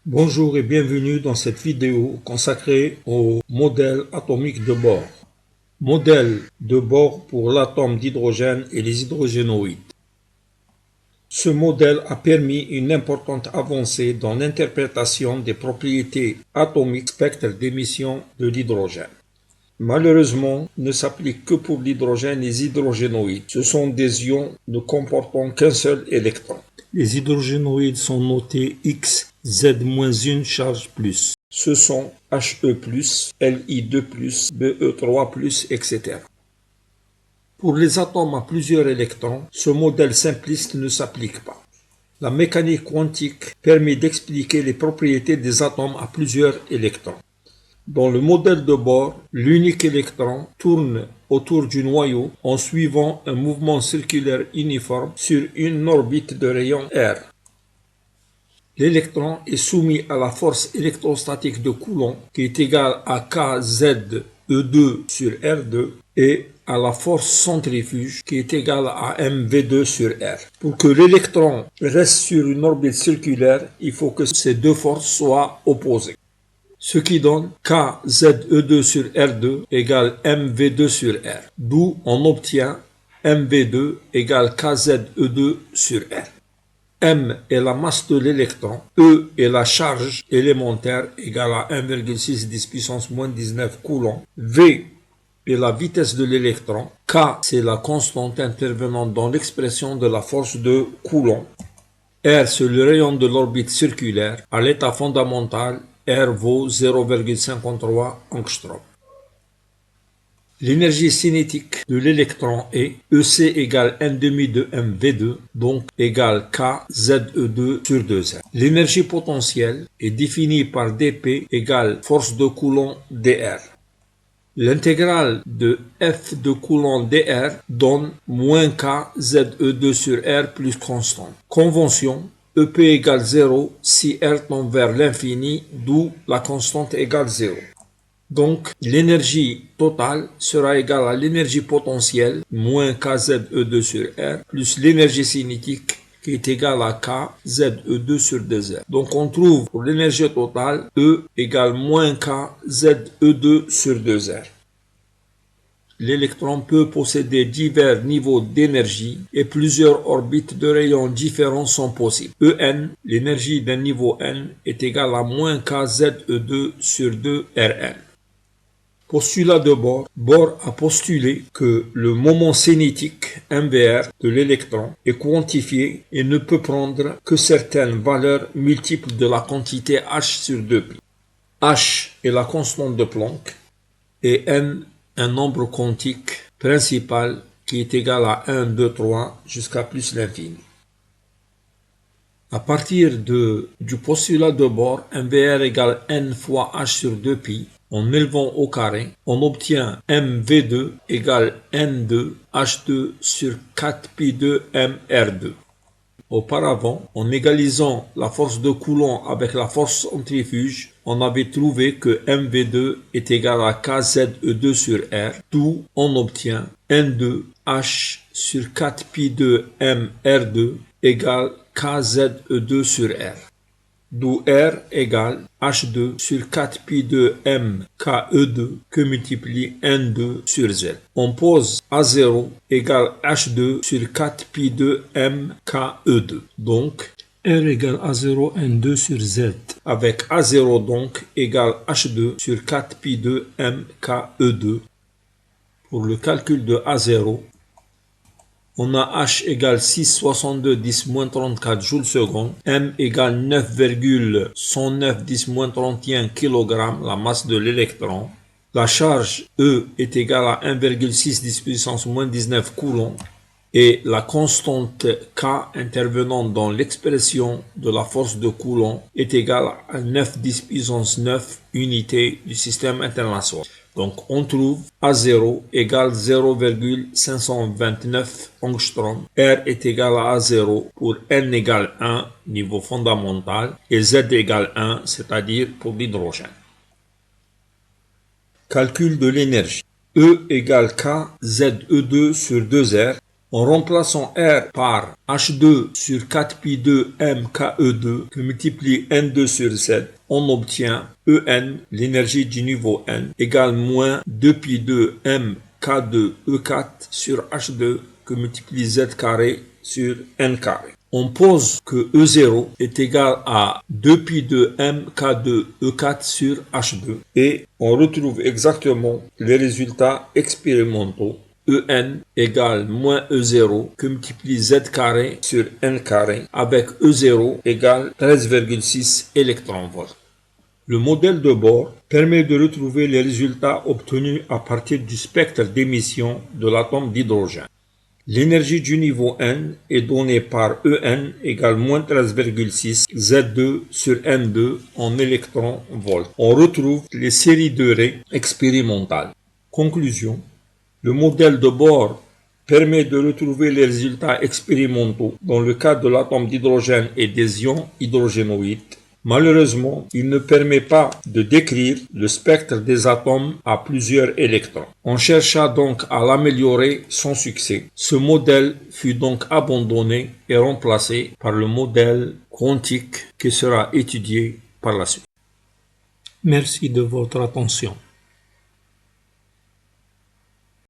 Bonjour et bienvenue dans cette vidéo consacrée au modèle atomique de Bohr. Modèle de Bohr pour l'atome d'hydrogène et les hydrogénoïdes. Ce modèle a permis une importante avancée dans l'interprétation des propriétés atomiques spectre d'émission de l'hydrogène. Malheureusement, ne s'applique que pour l'hydrogène et les hydrogénoïdes. Ce sont des ions ne comportant qu'un seul électron. Les hydrogénoïdes sont notés X, Z-1 charge plus. Ce sont He+, Li2+, Be3+, etc. Pour les atomes à plusieurs électrons, ce modèle simpliste ne s'applique pas. La mécanique quantique permet d'expliquer les propriétés des atomes à plusieurs électrons. Dans le modèle de Bohr, l'unique électron tourne autour du noyau en suivant un mouvement circulaire uniforme sur une orbite de rayon r. L'électron est soumis à la force électrostatique de Coulomb qui est égale à kZe2 sur R2 et à la force centrifuge qui est égale à mv2 sur R. Pour que l'électron reste sur une orbite circulaire, il faut que ces deux forces soient opposées. Ce qui donne kZe2 sur R2 égale mv2 sur R, d'où on obtient mv2 égale kZe2 sur R. M est la masse de l'électron, E est la charge élémentaire égale à 1,6 10 puissance moins 19 coulombs, V est la vitesse de l'électron, K c'est la constante intervenante dans l'expression de la force de Coulomb, R c'est le rayon de l'orbite circulaire, à l'état fondamental, R vaut 0,53 angstrom. L'énergie cinétique de l'électron est EC égale 1/2 de mv2, donc égale kZe2 sur 2r. L'énergie potentielle est définie par dP égale force de Coulomb dr. L'intégrale de F de Coulomb dr donne moins kZe2 sur r plus constante. Convention, EP égale 0 si R tend vers l'infini, d'où la constante égale 0. Donc, l'énergie totale sera égale à l'énergie potentielle, moins kZe2 sur R, plus l'énergie cinétique qui est égale à kZe2 sur 2R. Donc, on trouve pour l'énergie totale, E égale moins kZe2 sur 2R. L'électron peut posséder divers niveaux d'énergie et plusieurs orbites de rayons différents sont possibles. En, l'énergie d'un niveau n, est égale à moins kZe2 sur 2Rn. Postulat de Bohr. Bohr a postulé que le moment cinétique MVR de l'électron est quantifié et ne peut prendre que certaines valeurs multiples de la quantité h sur 2π. H est la constante de Planck et n un nombre quantique principal qui est égal à 1, 2, 3 jusqu'à plus l'infini. À partir du postulat de Bohr, MVR égale n fois h sur 2π, en élevant au carré, on obtient mv2 égale n2 h2 sur 4π2 mr2. Auparavant, en égalisant la force de Coulomb avec la force centrifuge, on avait trouvé que mv2 est égal à kZe2 sur R, d'où on obtient n2 h sur 4π2 mr2 égale kZe2 sur R, d'où R égale h2 sur 4π2 mke2 que multiplie n2 sur z. On pose A0 égale h2 sur 4π2 mke2. Donc, R égale A0 n2 sur z. Avec A0 donc égale h2 sur 4π2 mke2. Pour le calcul de A0, on a H égale 6,62 10-34 joules secondes, M égale 9,109 10-31 kg, la masse de l'électron. La charge E est égale à 1,6 10 puissance moins 19 coulombs et la constante K intervenant dans l'expression de la force de Coulomb est égale à 9 10 puissance 9 unités du système international. Donc, on trouve A0 égale 0,529 angstrom, R est égal à A0 pour N égale 1, niveau fondamental, et Z égale 1, c'est-à-dire pour l'hydrogène. Calcul de l'énergie. E égale kZe2 sur 2R. En remplaçant R par H2 sur 4pi2mke2 que multiplie N2 sur Z, on obtient En, l'énergie du niveau N, égale moins 2pi2mk2E4 sur H2 que multiplie Z carré sur N carré. On pose que E0 est égal à 2pi2mk2E4 sur H2 et on retrouve exactement les résultats expérimentaux. En égale moins E0 que multiplie Z carré sur N carré avec E0 égale 13,6 électronvolts. Le modèle de Bohr permet de retrouver les résultats obtenus à partir du spectre d'émission de l'atome d'hydrogène. L'énergie du niveau N est donnée par En égale moins 13,6 Z2 sur N2 en électronvolts. On retrouve les séries de raies expérimentales. Conclusion. Le modèle de Bohr permet de retrouver les résultats expérimentaux dans le cas de l'atome d'hydrogène et des ions hydrogénoïdes. Malheureusement, il ne permet pas de décrire le spectre des atomes à plusieurs électrons. On chercha donc à l'améliorer sans succès. Ce modèle fut donc abandonné et remplacé par le modèle quantique qui sera étudié par la suite. Merci de votre attention.